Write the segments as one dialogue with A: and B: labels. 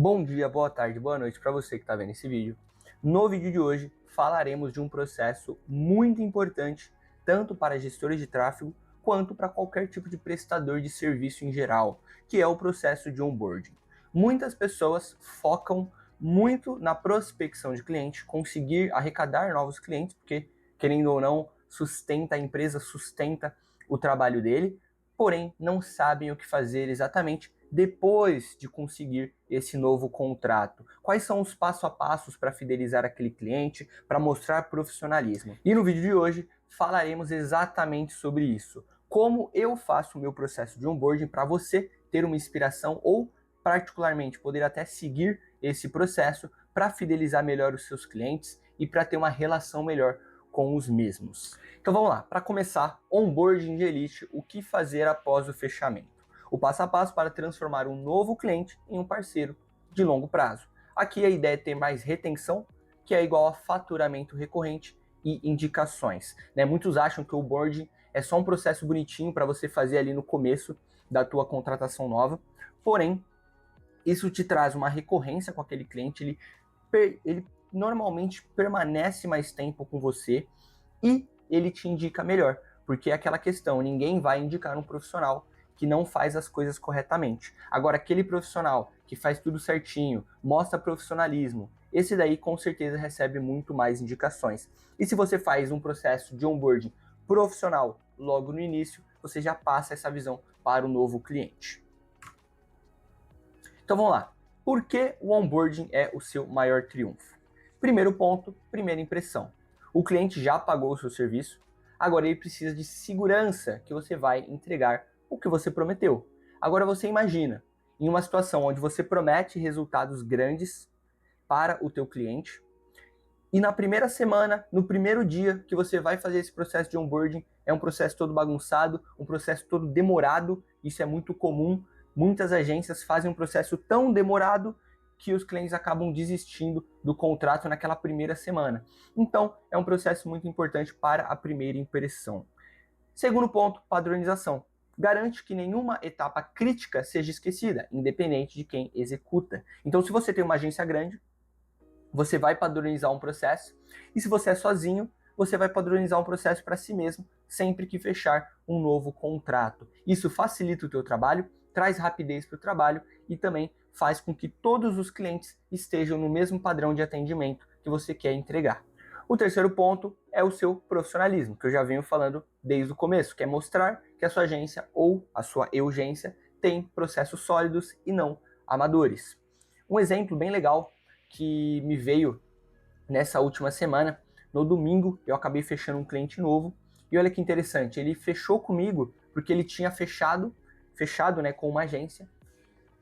A: Bom dia, boa tarde, boa noite para você que está vendo esse vídeo. No vídeo de hoje falaremos de um processo muito importante tanto para gestores de tráfego quanto para qualquer tipo de prestador de serviço em geral, que é o processo de onboarding. Muitas pessoas focam muito na prospecção de cliente, conseguir arrecadar novos clientes, porque querendo ou não, sustenta a empresa, sustenta o trabalho dele, porém não sabem o que fazer exatamente depois de conseguir esse novo contrato. Quais são os passo a passos para fidelizar aquele cliente, para mostrar profissionalismo? E no vídeo de hoje falaremos exatamente sobre isso. Como eu faço o meu processo de onboarding para você ter uma inspiração ou particularmente poder até seguir esse processo para fidelizar melhor os seus clientes e para ter uma relação melhor com os mesmos. Então vamos lá, para começar, onboarding de elite, o que fazer após o fechamento? O passo a passo para transformar um novo cliente em um parceiro de longo prazo. Aqui a ideia é ter mais retenção, que é igual a faturamento recorrente e indicações. Muitos acham que o onboarding é só um processo bonitinho para você fazer ali no começo da tua contratação nova, porém, isso te traz uma recorrência com aquele cliente, ele normalmente permanece mais tempo com você e ele te indica melhor, porque é aquela questão, ninguém vai indicar um profissional que não faz as coisas corretamente. Agora, aquele profissional que faz tudo certinho, mostra profissionalismo, esse daí com certeza recebe muito mais indicações. E se você faz um processo de onboarding profissional logo no início, você já passa essa visão para o novo cliente. Então vamos lá. Por que o onboarding é o seu maior triunfo? Primeiro ponto, primeira impressão. O cliente já pagou o seu serviço, agora ele precisa de segurança que você vai entregar o que você prometeu. Agora você imagina, em uma situação onde você promete resultados grandes para o teu cliente, e na primeira semana, no primeiro dia que você vai fazer esse processo de onboarding, é um processo todo bagunçado, um processo todo demorado, isso é muito comum. Muitas agências fazem um processo tão demorado que os clientes acabam desistindo do contrato naquela primeira semana. Então, é um processo muito importante para a primeira impressão. Segundo ponto, padronização. Garante que nenhuma etapa crítica seja esquecida, independente de quem executa. Então, se você tem uma agência grande, você vai padronizar um processo, e se você é sozinho, você vai padronizar um processo para si mesmo sempre que fechar um novo contrato. Isso facilita o teu trabalho, traz rapidez para o trabalho e também faz com que todos os clientes estejam no mesmo padrão de atendimento que você quer entregar. O terceiro ponto é o seu profissionalismo, que eu já venho falando desde o começo, que é mostrar que a sua agência ou a sua urgência tem processos sólidos e não amadores. Um exemplo bem legal que me veio nessa última semana, no domingo eu acabei fechando um cliente novo, e olha que interessante, ele fechou comigo porque ele tinha fechado com uma agência,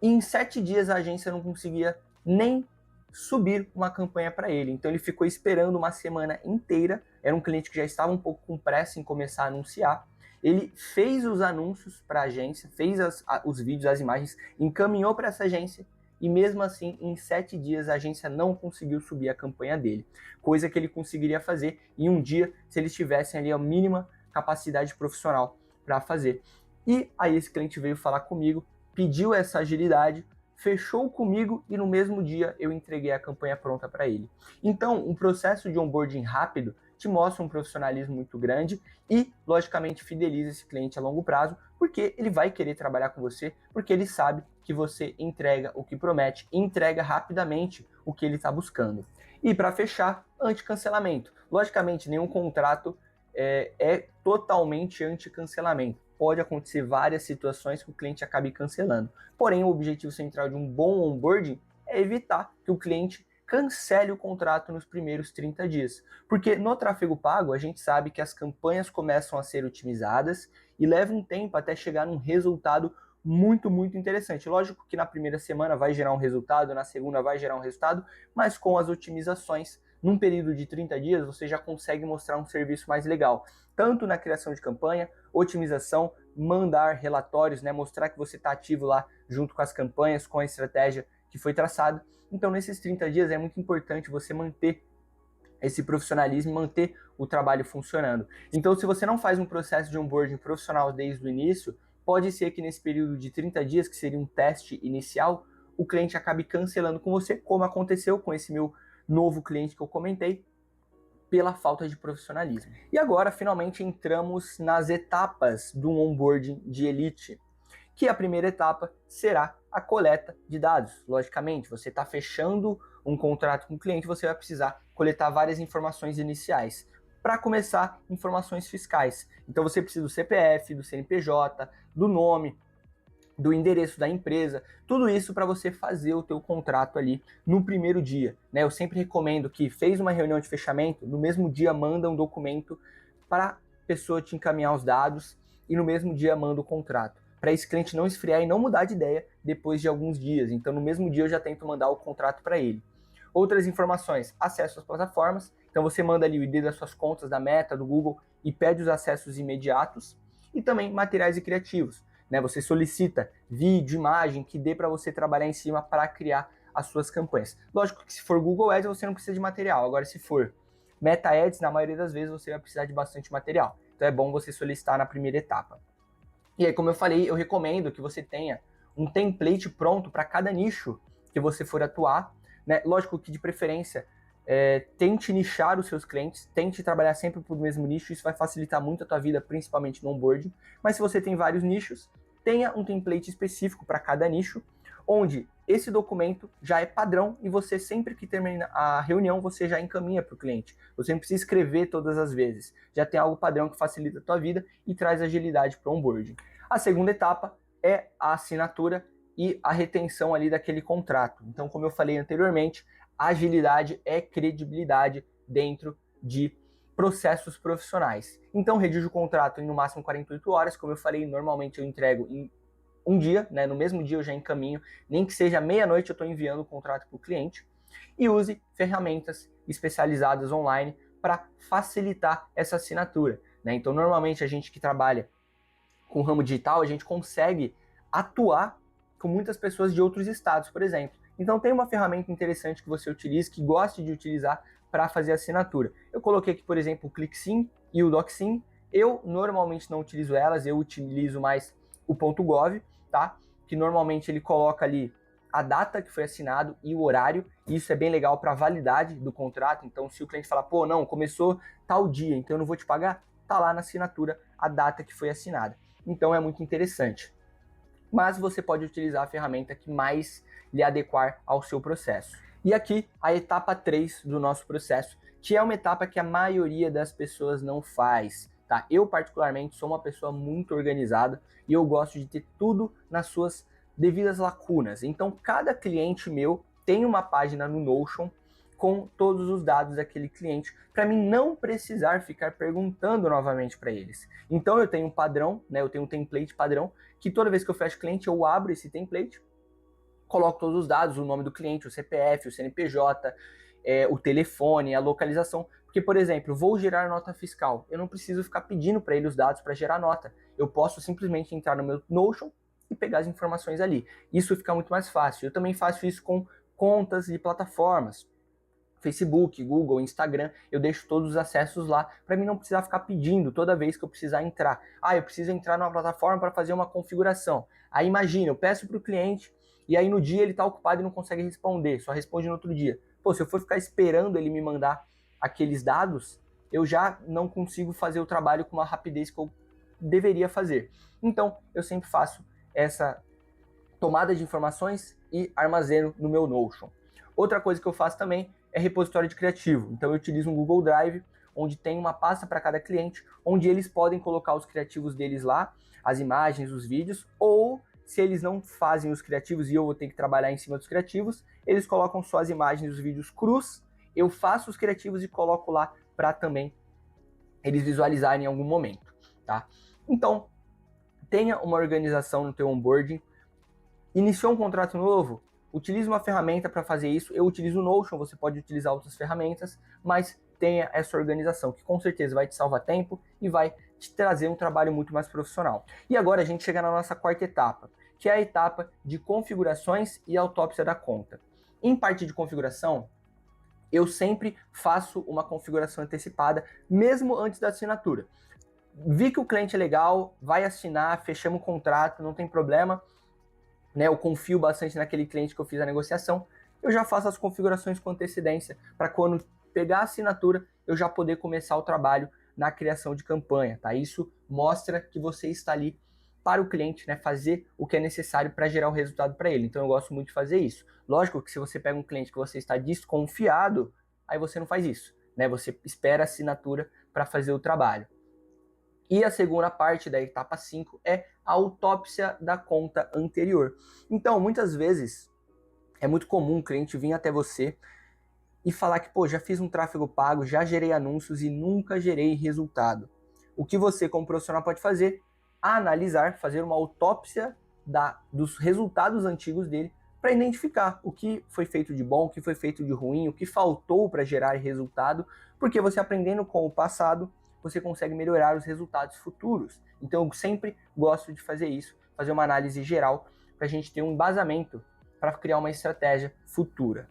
A: e em 7 dias a agência não conseguia nem subir uma campanha para ele. Então ele ficou esperando uma semana inteira. Era um cliente que já estava um pouco com pressa em começar a anunciar. Ele fez os anúncios para a agência, fez os vídeos, as imagens, encaminhou para essa agência e mesmo assim, em 7 dias, a agência não conseguiu subir a campanha dele. Coisa que ele conseguiria fazer em um dia se eles tivessem ali a mínima capacidade profissional para fazer. E aí esse cliente veio falar comigo, pediu essa agilidade, fechou comigo e no mesmo dia eu entreguei a campanha pronta para ele. Então, um processo de onboarding rápido te mostra um profissionalismo muito grande e, logicamente, fideliza esse cliente a longo prazo, porque ele vai querer trabalhar com você, porque ele sabe que você entrega o que promete, entrega rapidamente o que ele está buscando. E para fechar, anti-cancelamento. Logicamente, nenhum contrato é totalmente anti-cancelamento. Pode acontecer várias situações que o cliente acabe cancelando. Porém, o objetivo central de um bom onboarding é evitar que o cliente cancele o contrato nos primeiros 30 dias. Porque no tráfego pago, a gente sabe que as campanhas começam a ser otimizadas e leva um tempo até chegar num resultado muito, muito interessante. Lógico que na primeira semana vai gerar um resultado, na segunda vai gerar um resultado, mas com as otimizações, num período de 30 dias, você já consegue mostrar um serviço mais legal, tanto na criação de campanha, otimização, mandar relatórios, mostrar que você está ativo lá junto com as campanhas, com a estratégia que foi traçada. Então, nesses 30 dias é muito importante você manter esse profissionalismo, manter o trabalho funcionando. Então, se você não faz um processo de onboarding profissional desde o início, pode ser que nesse período de 30 dias, que seria um teste inicial, o cliente acabe cancelando com você, como aconteceu com esse meu novo cliente que eu comentei, pela falta de profissionalismo. E agora, finalmente, entramos nas etapas do onboarding de elite, que a primeira etapa será a coleta de dados. Logicamente, você está fechando um contrato com o cliente, você vai precisar coletar várias informações iniciais. Para começar, informações fiscais. Então você precisa do CPF, do CNPJ, do nome, do endereço da empresa, tudo isso para você fazer o teu contrato ali no primeiro dia, né? Eu sempre recomendo que fez uma reunião de fechamento, no mesmo dia manda um documento para a pessoa te encaminhar os dados e no mesmo dia manda o contrato, para esse cliente não esfriar e não mudar de ideia depois de alguns dias. Então no mesmo dia eu já tento mandar o contrato para ele. Outras informações, acesso às plataformas, então você manda ali o ID das suas contas da Meta, do Google e pede os acessos imediatos, e também materiais e criativos. Né, você solicita vídeo, imagem que dê para você trabalhar em cima para criar as suas campanhas. Lógico que se for Google Ads você não precisa de material, agora se for Meta Ads, na maioria das vezes você vai precisar de bastante material. Então é bom você solicitar na primeira etapa. E aí, como eu falei, eu recomendo que você tenha um template pronto para cada nicho que você for atuar. Né? Lógico que de preferência tente nichar os seus clientes, tente trabalhar sempre para o mesmo nicho, isso vai facilitar muito a tua vida, principalmente no onboarding. Mas se você tem vários nichos, tenha um template específico para cada nicho, onde esse documento já é padrão e você sempre que termina a reunião, você já encaminha para o cliente. Você não precisa escrever todas as vezes. Já tem algo padrão que facilita a tua vida e traz agilidade para o onboarding. A segunda etapa é a assinatura e a retenção ali daquele contrato. Então, como eu falei anteriormente, agilidade é credibilidade dentro de processos profissionais. Então, redijo o contrato em no máximo 48 horas, como eu falei, normalmente eu entrego em um dia, né? No mesmo dia eu já encaminho, nem que seja meia-noite eu estou enviando o contrato para o cliente, e use ferramentas especializadas online para facilitar essa assinatura. Né? Então, normalmente a gente que trabalha com o ramo digital, a gente consegue atuar com muitas pessoas de outros estados, por exemplo. Então tem uma ferramenta interessante que você utilize, que goste de utilizar para fazer assinatura. Eu coloquei aqui, por exemplo, o ClickSim e o DocSim. Eu normalmente não utilizo elas, eu utilizo mais o .gov, tá? Que normalmente ele coloca ali a data que foi assinado e o horário, e isso é bem legal para a validade do contrato. Então se o cliente falar, pô, não, começou tal dia, então eu não vou te pagar, tá lá na assinatura a data que foi assinada. Então é muito interessante. Mas você pode utilizar a ferramenta que mais lhe adequar ao seu processo. E aqui a etapa 3 do nosso processo, que é uma etapa que a maioria das pessoas não faz. Tá? Eu particularmente sou uma pessoa muito organizada e eu gosto de ter tudo nas suas devidas lacunas. Então cada cliente meu tem uma página no Notion com todos os dados daquele cliente, para mim não precisar ficar perguntando novamente para eles. Então eu tenho um padrão, né, eu tenho um template padrão, que toda vez que eu fecho cliente, eu abro esse template, coloco todos os dados, o nome do cliente, o CPF, o CNPJ, o telefone, a localização. Porque, por exemplo, vou gerar nota fiscal, eu não preciso ficar pedindo para ele os dados para gerar nota. Eu posso simplesmente entrar no meu Notion e pegar as informações ali. Isso fica muito mais fácil. Eu também faço isso com contas de plataformas. Facebook, Google, Instagram, eu deixo todos os acessos lá para mim não precisar ficar pedindo toda vez que eu precisar entrar. Eu preciso entrar numa plataforma para fazer uma configuração. Aí imagina, eu peço para o cliente e aí no dia ele está ocupado e não consegue responder, só responde no outro dia. Pô, se eu for ficar esperando ele me mandar aqueles dados, eu já não consigo fazer o trabalho com uma rapidez que eu deveria fazer. Então, eu sempre faço essa tomada de informações e armazeno no meu Notion. Outra coisa que eu faço também é repositório de criativo. Então eu utilizo um Google Drive, onde tem uma pasta para cada cliente, onde eles podem colocar os criativos deles lá, as imagens, os vídeos, ou se eles não fazem os criativos e eu vou ter que trabalhar em cima dos criativos, eles colocam só as imagens e os vídeos crus, eu faço os criativos e coloco lá para também eles visualizarem em algum momento, tá? Então, tenha uma organização no teu onboarding. Iniciou um contrato novo? Utilize uma ferramenta para fazer isso. Eu utilizo o Notion, você pode utilizar outras ferramentas, mas tenha essa organização, que com certeza vai te salvar tempo e vai te trazer um trabalho muito mais profissional. E agora a gente chega na nossa quarta etapa, que é a etapa de configurações e autópsia da conta. Em parte de configuração, eu sempre faço uma configuração antecipada, mesmo antes da assinatura. Vi que o cliente é legal, vai assinar, fechamos o contrato, não tem problema. né, eu confio bastante naquele cliente que eu fiz a negociação, eu já faço as configurações com antecedência, para quando pegar a assinatura, eu já poder começar o trabalho na criação de campanha, tá? Isso mostra que você está ali para o cliente, né, fazer o que é necessário para gerar o resultado para ele. Então eu gosto muito de fazer isso. Lógico que se você pega um cliente que você está desconfiado, aí você não faz isso, né? Você espera a assinatura para fazer o trabalho. E a segunda parte da etapa 5 é a autópsia da conta anterior. Então, muitas vezes, é muito comum o cliente vir até você e falar que, pô, já fiz um tráfego pago, já gerei anúncios e nunca gerei resultado. O que você, como profissional, pode fazer? Analisar, fazer uma autópsia dos resultados antigos dele para identificar o que foi feito de bom, o que foi feito de ruim, o que faltou para gerar resultado, porque você aprendendo com o passado, você consegue melhorar os resultados futuros. Então eu sempre gosto de fazer isso, fazer uma análise geral para a gente ter um embasamento para criar uma estratégia futura.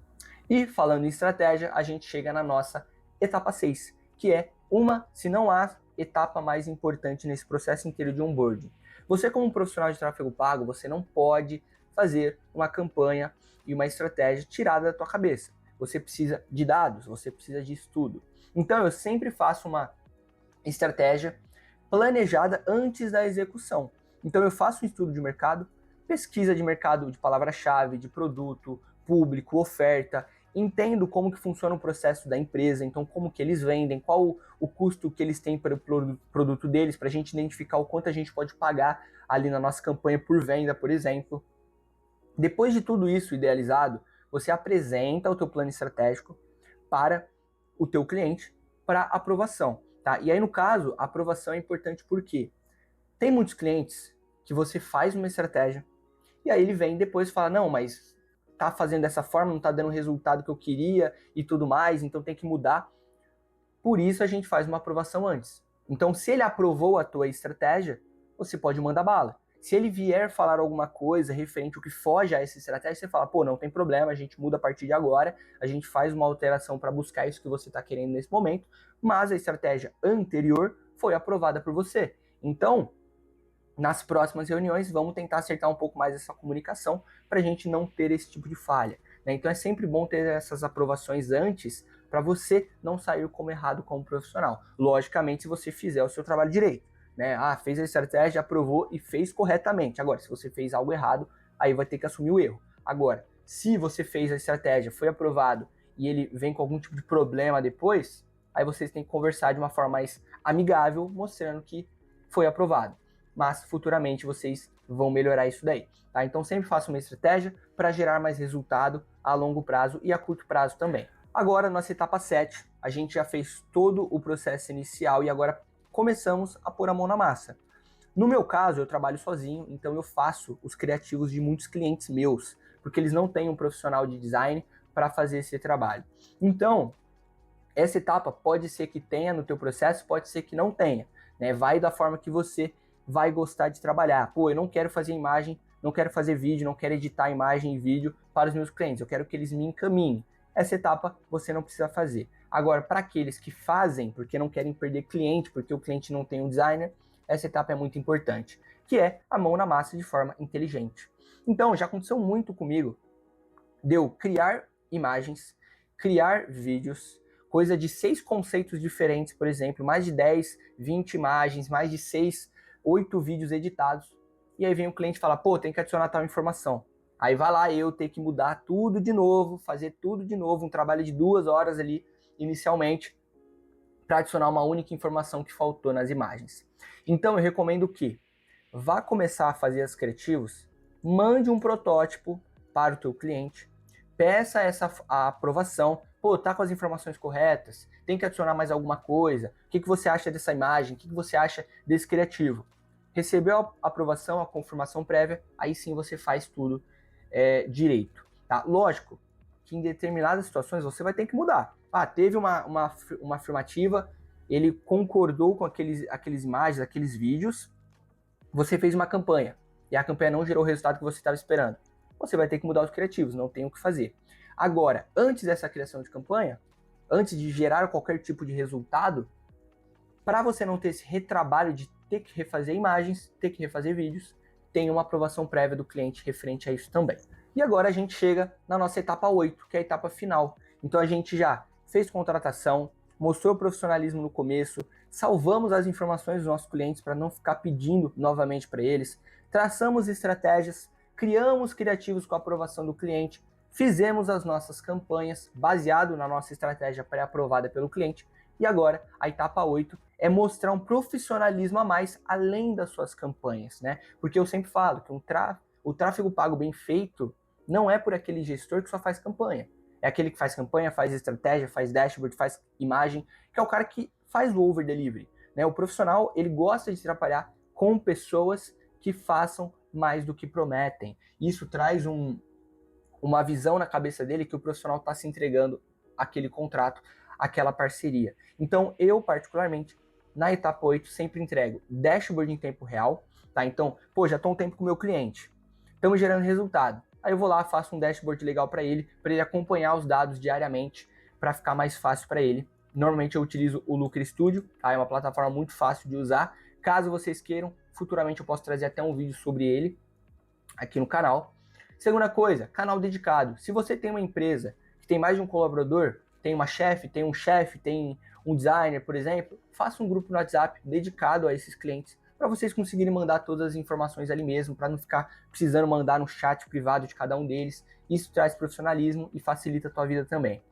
A: E falando em estratégia, a gente chega na nossa etapa 6, que é uma, se não há etapa mais importante nesse processo inteiro de onboarding. Você, como um profissional de tráfego pago, você não pode fazer uma campanha e uma estratégia tirada da tua cabeça. Você precisa de dados, você precisa de estudo. Então eu sempre faço uma estratégia planejada antes da execução. Então eu faço um estudo de mercado, pesquisa de mercado de palavra-chave, de produto, público, oferta, entendo como que funciona o processo da empresa, então como que eles vendem, qual o custo que eles têm para o produto deles, para a gente identificar o quanto a gente pode pagar ali na nossa campanha por venda, por exemplo. Depois de tudo isso idealizado, você apresenta o teu plano estratégico para o teu cliente para aprovação, tá? E aí no caso, a aprovação é importante porque tem muitos clientes que você faz uma estratégia e aí ele vem depois e fala, não, mas tá fazendo dessa forma, não tá dando o resultado que eu queria e tudo mais, então tem que mudar. Por isso a gente faz uma aprovação antes. Então se ele aprovou a tua estratégia, você pode mandar bala. Se ele vier falar alguma coisa referente ao que foge a essa estratégia, você fala, pô, não tem problema, a gente muda a partir de agora, a gente faz uma alteração para buscar isso que você está querendo nesse momento, mas a estratégia anterior foi aprovada por você. Então, nas próximas reuniões, vamos tentar acertar um pouco mais essa comunicação para a gente não ter esse tipo de falha, né? Então é sempre bom ter essas aprovações antes para você não sair como errado como profissional. Logicamente, se você fizer o seu trabalho direito, né? Ah, fez a estratégia, aprovou e fez corretamente. Agora, se você fez algo errado, aí vai ter que assumir o erro. Agora, se você fez a estratégia, foi aprovado e ele vem com algum tipo de problema depois, aí vocês têm que conversar de uma forma mais amigável, mostrando que foi aprovado. Mas futuramente vocês vão melhorar isso daí, tá? Então sempre faça uma estratégia para gerar mais resultado a longo prazo e a curto prazo também. Agora, nossa etapa 7, a gente já fez todo o processo inicial e agora começamos a pôr a mão na massa. No meu caso, eu trabalho sozinho, então eu faço os criativos de muitos clientes meus, porque eles não têm um profissional de design para fazer esse trabalho. Então, essa etapa pode ser que tenha no teu processo, pode ser que não tenha, né? Vai da forma que você vai gostar de trabalhar. Pô, eu não quero fazer imagem, não quero fazer vídeo, não quero editar imagem e vídeo para os meus clientes, eu quero que eles me encaminhem. Essa etapa você não precisa fazer. Agora, para aqueles que fazem porque não querem perder cliente, porque o cliente não tem um designer, essa etapa é muito importante, que é a mão na massa de forma inteligente. Então, já aconteceu muito comigo de eu criar imagens, criar vídeos, coisa de 6 conceitos diferentes, por exemplo, mais de 10, 20 imagens, mais de 6, 8 vídeos editados. E aí vem o cliente e fala, pô, tem que adicionar tal informação. Aí vai lá eu ter que mudar tudo de novo, fazer tudo de novo, um trabalho de 2 horas ali, inicialmente, para adicionar uma única informação que faltou nas imagens. Então eu recomendo que vá começar a fazer as criativos, mande um protótipo para o teu cliente, peça a aprovação, pô, tá com as informações corretas, tem que adicionar mais alguma coisa, o que você acha dessa imagem, o que você acha desse criativo. Recebeu a aprovação, a confirmação prévia, aí sim você faz tudo direito. Tá? Lógico que em determinadas situações você vai ter que mudar. Ah, teve uma afirmativa, ele concordou com aqueles imagens, aqueles vídeos, você fez uma campanha e a campanha não gerou o resultado que você estava esperando. Você vai ter que mudar os criativos, não tem o que fazer. Agora, antes dessa criação de campanha, antes de gerar qualquer tipo de resultado, para você não ter esse retrabalho de ter que refazer imagens, ter que refazer vídeos, tem uma aprovação prévia do cliente referente a isso também. E agora a gente chega na nossa etapa 8, que é a etapa final. Então a gente já fez contratação, mostrou o profissionalismo no começo, salvamos as informações dos nossos clientes para não ficar pedindo novamente para eles, traçamos estratégias, criamos criativos com a aprovação do cliente, fizemos as nossas campanhas baseado na nossa estratégia pré-aprovada pelo cliente. E agora, a etapa 8 é mostrar um profissionalismo a mais além das suas campanhas, né? Porque eu sempre falo que o tráfego pago bem feito não é por aquele gestor que só faz campanha. É aquele que faz campanha, faz estratégia, faz dashboard, faz imagem, que é o cara que faz o over delivery, né? O profissional, ele gosta de trabalhar com pessoas que façam mais do que prometem. Isso traz uma visão na cabeça dele que o profissional está se entregando aquele contrato, aquela parceria. Então, eu particularmente, na etapa 8, sempre entrego dashboard em tempo real, tá? Então, pô, já estou um tempo com o meu cliente, estamos gerando resultado. Aí eu vou lá, faço um dashboard legal para ele acompanhar os dados diariamente, para ficar mais fácil para ele. Normalmente eu utilizo o Looker Studio, tá? É uma plataforma muito fácil de usar. Caso vocês queiram, futuramente eu posso trazer até um vídeo sobre ele aqui no canal. Segunda coisa, canal dedicado. Se você tem uma empresa que tem mais de um colaborador, tem uma chefe, tem um chefe, tem um designer, por exemplo, faça um grupo no WhatsApp dedicado a esses clientes para vocês conseguirem mandar todas as informações ali mesmo, para não ficar precisando mandar no chat privado de cada um deles. Isso traz profissionalismo e facilita a tua vida também.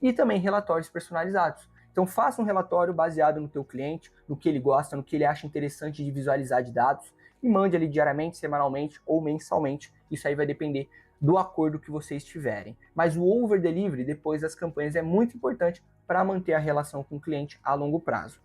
A: E também relatórios personalizados. Então faça um relatório baseado no teu cliente, no que ele gosta, no que ele acha interessante de visualizar de dados, e mande ali diariamente, semanalmente ou mensalmente. Isso aí vai depender do acordo que vocês tiverem. Mas o over delivery depois das campanhas é muito importante para manter a relação com o cliente a longo prazo.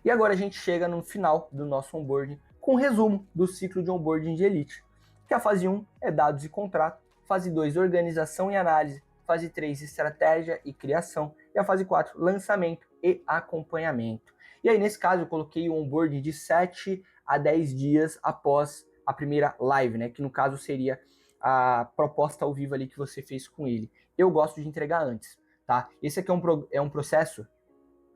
A: E agora a gente chega no final do nosso onboarding com um resumo do ciclo de onboarding de Elite. Que a fase 1 é dados e contrato, fase 2 organização e análise, fase 3 estratégia e criação e a fase 4 lançamento e acompanhamento. E aí nesse caso eu coloquei o onboarding de 7 a 10 dias após a primeira live, né, que no caso seria a proposta ao vivo ali que você fez com ele. Eu gosto de entregar antes, tá? Esse aqui é um processo,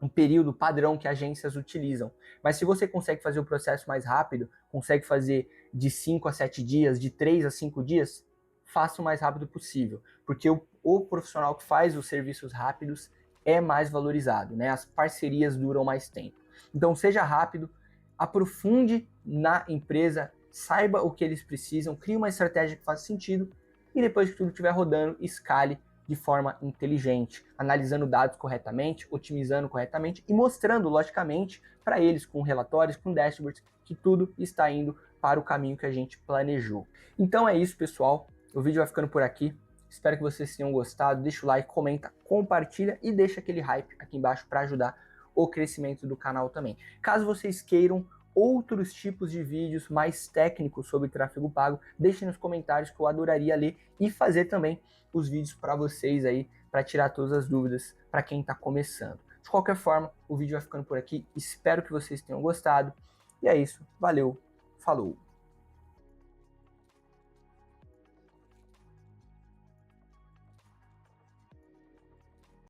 A: um período padrão que agências utilizam. Mas se você consegue fazer o processo mais rápido, consegue fazer de 5 a 7 dias, de 3 a 5 dias, faça o mais rápido possível. Porque o profissional que faz os serviços rápidos é mais valorizado, né? As parcerias duram mais tempo. Então seja rápido, aprofunde na empresa, saiba o que eles precisam, crie uma estratégia que faça sentido e depois que tudo estiver rodando, escale de forma inteligente, analisando dados corretamente, otimizando corretamente e mostrando, logicamente, para eles com relatórios, com dashboards, que tudo está indo para o caminho que a gente planejou. Então é isso, pessoal. O vídeo vai ficando por aqui. Espero que vocês tenham gostado. Deixa o like, comenta, compartilha e deixa aquele hype aqui embaixo para ajudar o crescimento do canal também. Caso vocês queiram outros tipos de vídeos mais técnicos sobre tráfego pago, deixem nos comentários que eu adoraria ler e fazer também os vídeos para vocês aí, para tirar todas as dúvidas para quem está começando. De qualquer forma, o vídeo vai ficando por aqui. Espero que vocês tenham gostado. E é isso. Valeu. Falou.